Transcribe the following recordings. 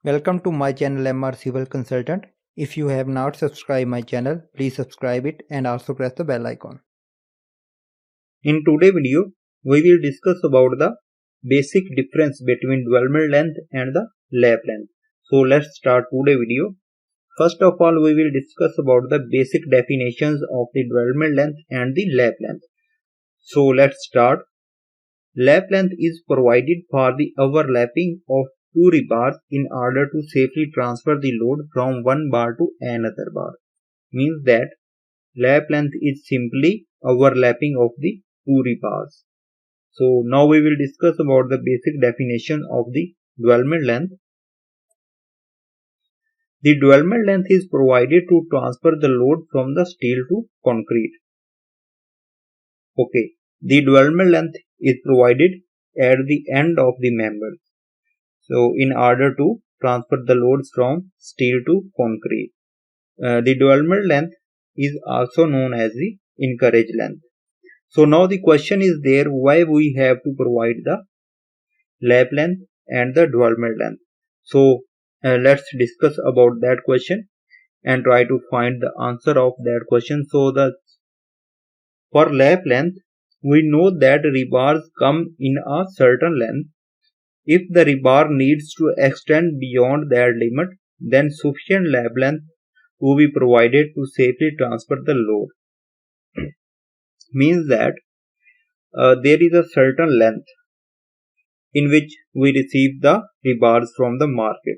Welcome to my channel MR Civil Consultant. If you have not subscribed my channel, please subscribe it and also press the bell icon. In today's video, we will discuss about the basic difference between development length and the lap length. So let's start today's video. First of all, we will discuss about the basic definitions of the development length and the lap length. So let's start. Lap length is provided for the overlapping of two rebars in order to safely transfer the load from one bar to another bar. Means that lap length is simply overlapping of the two rebars. So now we will discuss about the basic definition of the dwellment length. The dwellment length is provided to transfer the load from the steel to concrete. Okay, the dwellment length is provided at the end of the member. So in order to transfer the loads from steel to concrete. The dwellment length is also known as the encourage length. So now the question is there, why we have to provide the lap length and the dwellment length. So let's discuss about that question and try to find the answer of that question. So for lap length, we know that rebars come in a certain length. If the rebar needs to extend beyond that limit, then sufficient lap length will be provided to safely transfer the load. Means that there is a certain length in which we receive the rebars from the market.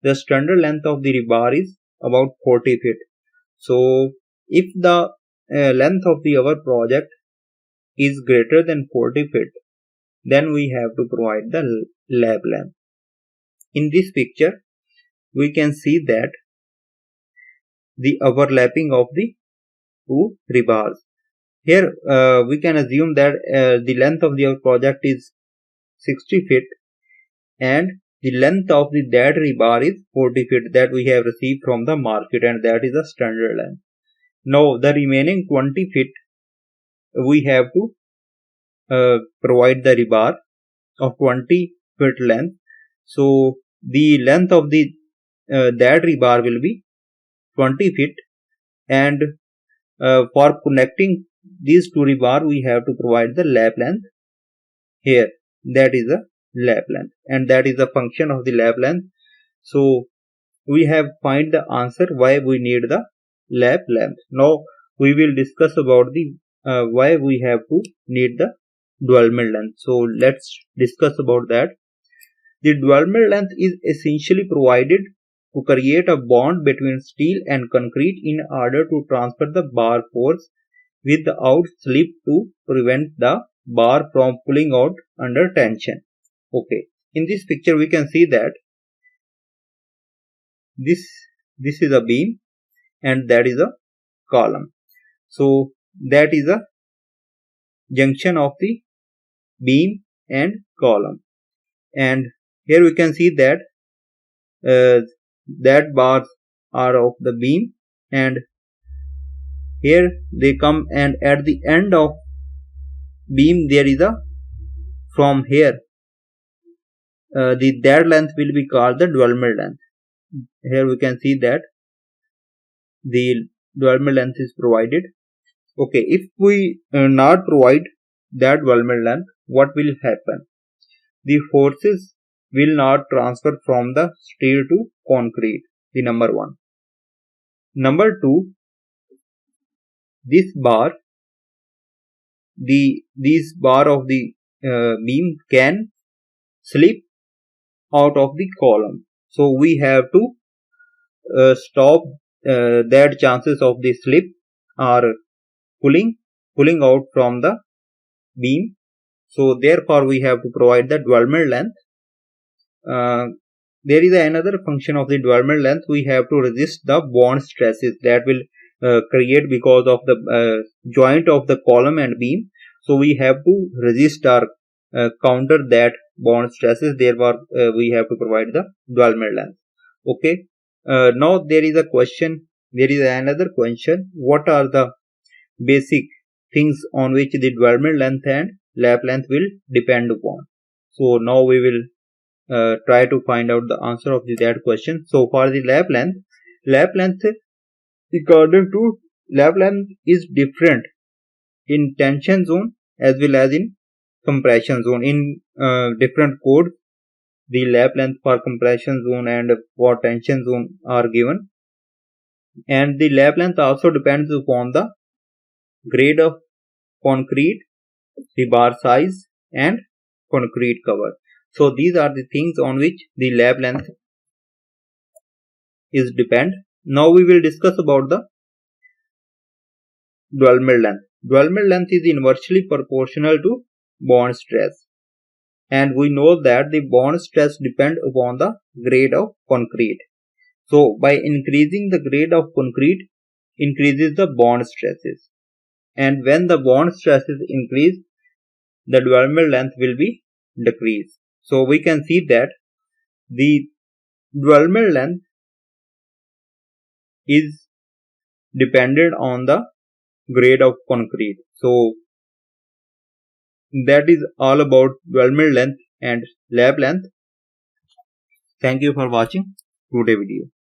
The standard length of the rebar is about 40 feet. So if the length of our project is greater than 40 feet, then we have to provide the lap length. In this picture, we can see that the overlapping of the two rebars. Here we can assume that the length of our project is 60 feet and the length of that rebar is 40 feet that we have received from the market, and that is a standard length. Now the remaining 20 feet we have to provide the rebar of 20 feet length. So the length of that rebar will be 20 feet, and for connecting these two rebar we have to provide the lap length here. That is a lap length, and that is a function of the lap length. So we have find the answer why we need the lap length. Now we will discuss about the why we have to need the dwellment length. So let's discuss about that. The dwellment length is essentially provided to create a bond between steel and concrete in order to transfer the bar force without slip to prevent the bar from pulling out under tension. Okay, in this picture we can see that this is a beam and that is a column. So that is a junction of the beam and column, and here we can see that that bars are of the beam, and here they come, and at the end of beam there is a, from here the that length will be called the dwellment length. Here we can see that the dwellment length is provided. Okay, if we not provide that dwellment length, what will happen? The forces will not transfer from the steel to concrete. The number one. Number two, this bar, these bar of the beam can slip out of the column. So we have to stop that chances of the slip or pulling out from the beam. So therefore we have to provide the dwellment length. There is another function of the dwellment length. We have to resist the bond stresses that will create because of the joint of the column and beam. So we have to resist or counter that bond stresses. Therefore we have to provide the dwellment length. Okay, now there is a question, there is another question, what are the basic things on which the dwellment length and lap length will depend upon? So now we will try to find out the answer of that question. So for the lap length according to lap length is different in tension zone as well as in compression zone. In different codes, the lap length for compression zone and for tension zone are given, and the lap length also depends upon the grade of concrete, rebar size, and concrete cover. So these are the things on which the lap length is depend. Now we will discuss about the dwell length. Dwell length is inversely proportional to bond stress, and we know that the bond stress depend upon the grade of concrete. So by increasing the grade of concrete increases the bond stresses, and when the bond stresses increase, the dwell length will be decreased. So we can see that the dwell length is dependent on the grade of concrete. So that is all about dwell length and lap length. Thank you for watching today's video.